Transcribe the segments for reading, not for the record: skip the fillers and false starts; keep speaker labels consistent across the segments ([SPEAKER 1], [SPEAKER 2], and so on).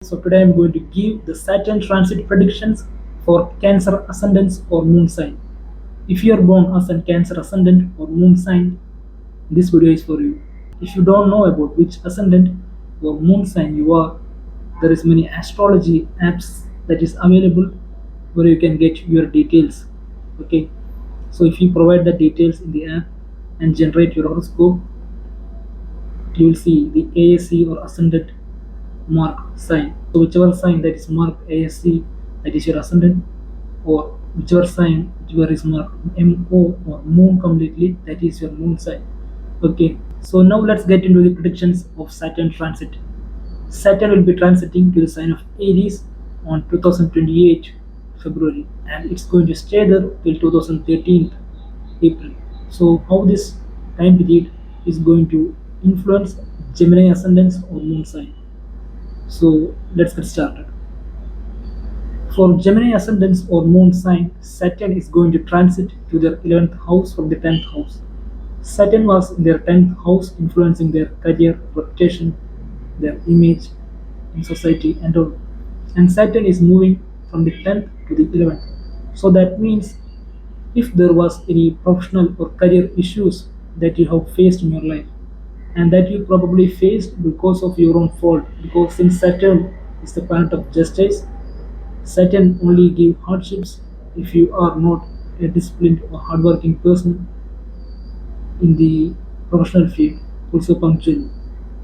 [SPEAKER 1] So today I'm going to give the Saturn transit predictions for Cancer ascendants or moon sign. If you are born as a Cancer ascendant or moon sign, this video is for you. If you don't know about which ascendant or moon sign you are, there is many astrology apps that is available where you can get your details. Okay, so if you provide the details in the app and generate your horoscope, you will see the ASC or ascendant mark sign. So whichever sign that is marked ASC, that is your ascendant, or whichever sign whichever is marked MO or moon completely, that is your moon sign. Okay, so now let's get into the predictions of Saturn transit. Saturn will be transiting to the sign of Aries on 2028 February, and it's going to stay there till 2013 April. So how this time period is going to influence Gemini ascendants or moon sign. So let's get started. For Gemini ascendants or moon sign, Saturn is going to transit to their 11th house from the 10th house. Saturn was in their 10th house, influencing their career, reputation, their image in society, and all. And Saturn is moving from the 10th to the 11th. So that means if there was any professional or career issues that you have faced in your life, and that you probably faced because of your own fault, because since Saturn is the planet of justice, Saturn only give hardships if you are not a disciplined or hardworking person in the professional field, also punctual.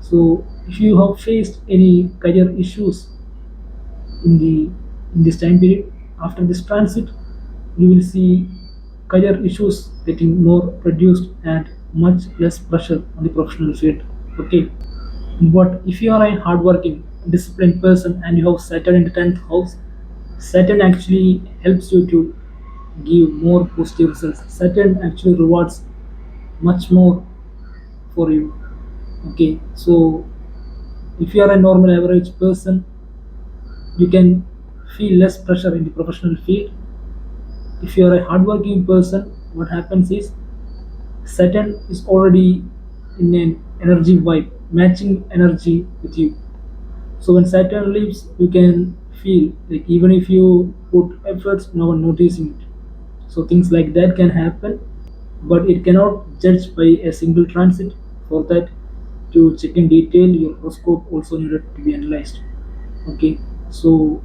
[SPEAKER 1] So if you have faced any career issues in the in this time period, after this transit, you will see career issues getting more reduced and much less pressure on the professional field. Okay, but if you are a hardworking, disciplined person and you have Saturn in the 10th house, Saturn actually helps you to give more positive results. Saturn actually rewards much more for you. Okay, so if you are a normal average person, you can feel less pressure in the professional field. If you are a hardworking person, what happens is Saturn is already in an energy vibe, matching energy with you. So when Saturn leaves, you can feel like even if you put efforts, no one noticing it. So things like that can happen, but it cannot judge by a single transit. For that, to check in detail, your horoscope also needed to be analyzed. Okay, so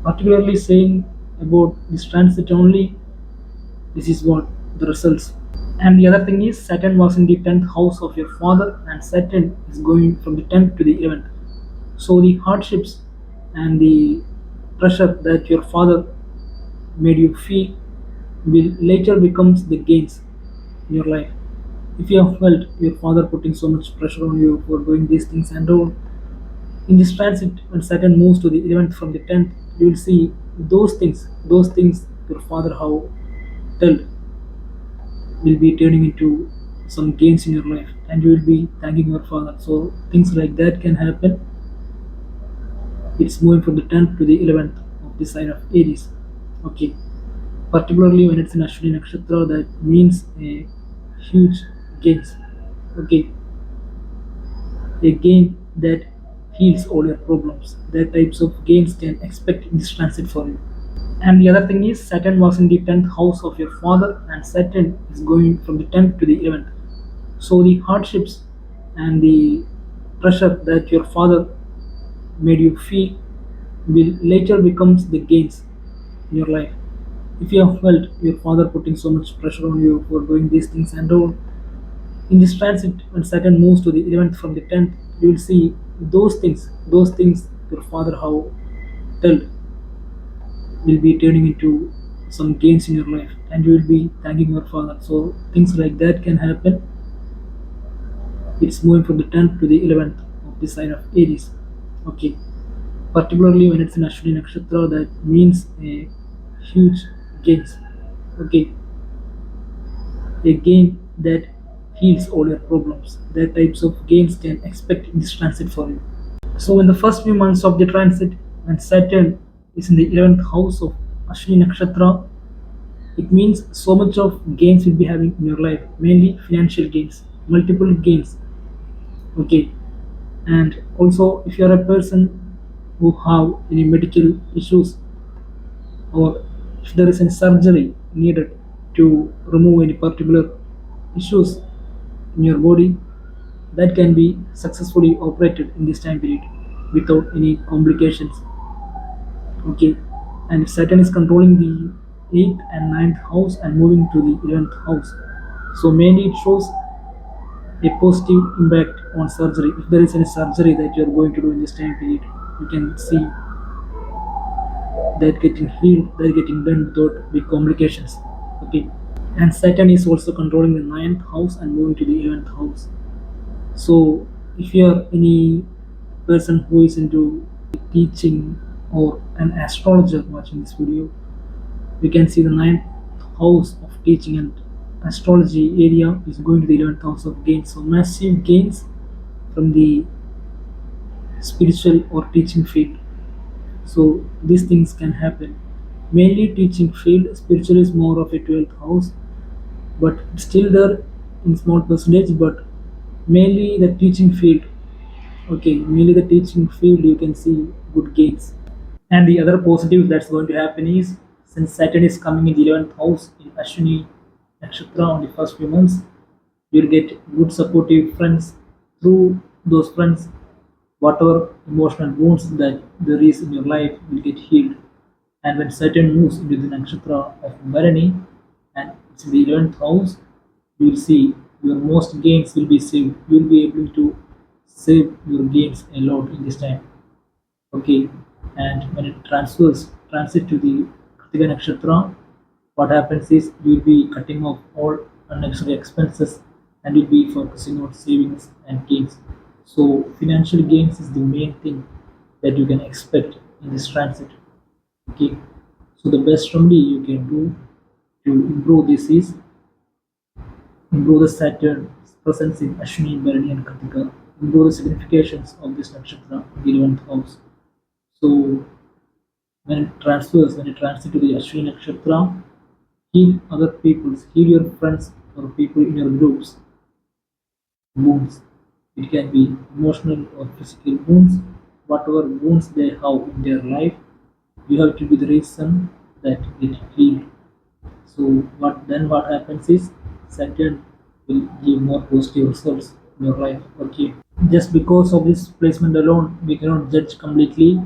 [SPEAKER 1] particularly saying about this transit only, this is what the results. And the other thing is Saturn was in the 10th house of your father, and Saturn is going from the 10th to the 11th. So the hardships and the pressure that your father made you feel will later becomes the gains in your life. If you have felt your father putting so much pressure on you for doing these things and all, in this transit when Saturn moves to the 11th from the 10th, you will see those things your father have told will be turning into some gains in your life, and you will be thanking your father. So things like that can happen. It's moving from the 10th to the 11th of the sign of Aries. Okay, particularly when it's in Ashwini Nakshatra, that means a huge gains. Okay, a gain that heals all your problems. That types of gains can expect in this transit for you. And the other thing is Saturn was in the 10th house of your father, and Saturn is going from the 10th to the 11th. So the hardships and the pressure that your father made you feel will later becomes the gains in your life. If you have felt your father putting so much pressure on you for doing these things and all, in this transit when Saturn moves to the 11th from the 10th, you will see those things your father have told will be turning into some gains in your life, and you will be thanking your father. So things like that can happen. It's moving from the 10th to the 11th of the sign of Aries. Okay, particularly when it's in Ashwini Nakshatra, that means a huge gains. Okay, a gain that heals all your problems. That types of gains can expect in this transit for you. So in the first few months of the transit, when Saturn is in the 11th house of Ashwini Nakshatra, it means so much of gains will be having in your life, mainly financial gains, multiple gains. Okay, and also if you are a person who have any medical issues, or if there is any surgery needed to remove any particular issues in your body, that can be successfully operated in this time period without any complications. Okay, and Saturn is controlling the 8th and 9th house and moving to the 11th house, so mainly it shows a positive impact on surgery. If there is any surgery that you are going to do in this time period, you can see that getting healed, that getting done without big complications. Okay, and Saturn is also controlling the 9th house and moving to the 11th house. So if you are any person who is into teaching or an astrologer watching this video, we can see the 9th house of teaching and astrology area is going to the 11th house of gains. So massive gains from the spiritual or teaching field. So these things can happen. Mainly teaching field, spiritual is more of a 12th house, but still there in small percentage, but mainly the teaching field. Okay, mainly the teaching field you can see good gains. And the other positive that's going to happen is, since Saturn is coming in the 11th house in Ashwini Nakshatra on the first few months, you'll get good supportive friends. Through those friends, whatever emotional wounds that there is in your life will get healed. And when Saturn moves into the nakshatra of Bharani and it's in the 11th house, you will see your most gains will be saved. You will be able to save your gains a lot in this time. Okay, and when it transit to the Kritika Nakshatra, what happens is you will be cutting off all unnecessary expenses and you'll be focusing on savings and gains. So financial gains is the main thing that you can expect in this transit. Okay, so the best remedy you can do to improve this is improve the Saturn's presence in Ashwini, Bharani, and Kritika, improve the significations of this nakshatra in the 11th house. So when it transits to the Ashwini nakshatra, heal other people's, heal your friends or people in your groups wounds. It can be emotional or physical wounds, whatever wounds they have in their life, you have to be the reason that get healed. So what happens is Saturn will give more positive results in your life. Okay. Just because of this placement alone, we cannot judge completely.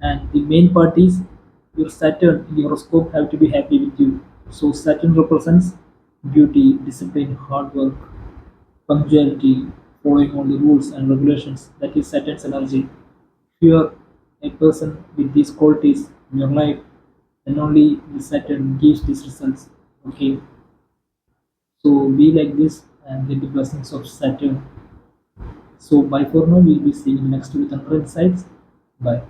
[SPEAKER 1] And the main part is your Saturn in your horoscope have to be happy with you. So Saturn represents duty, discipline, hard work, punctuality, following all the rules and regulations. That is Saturn's energy. If you are a person with these qualities in your life, then only the Saturn gives these results. Okay, so be like this and get the blessings of Saturn. So bye for now. We'll be seeing you next with another insights. Bye.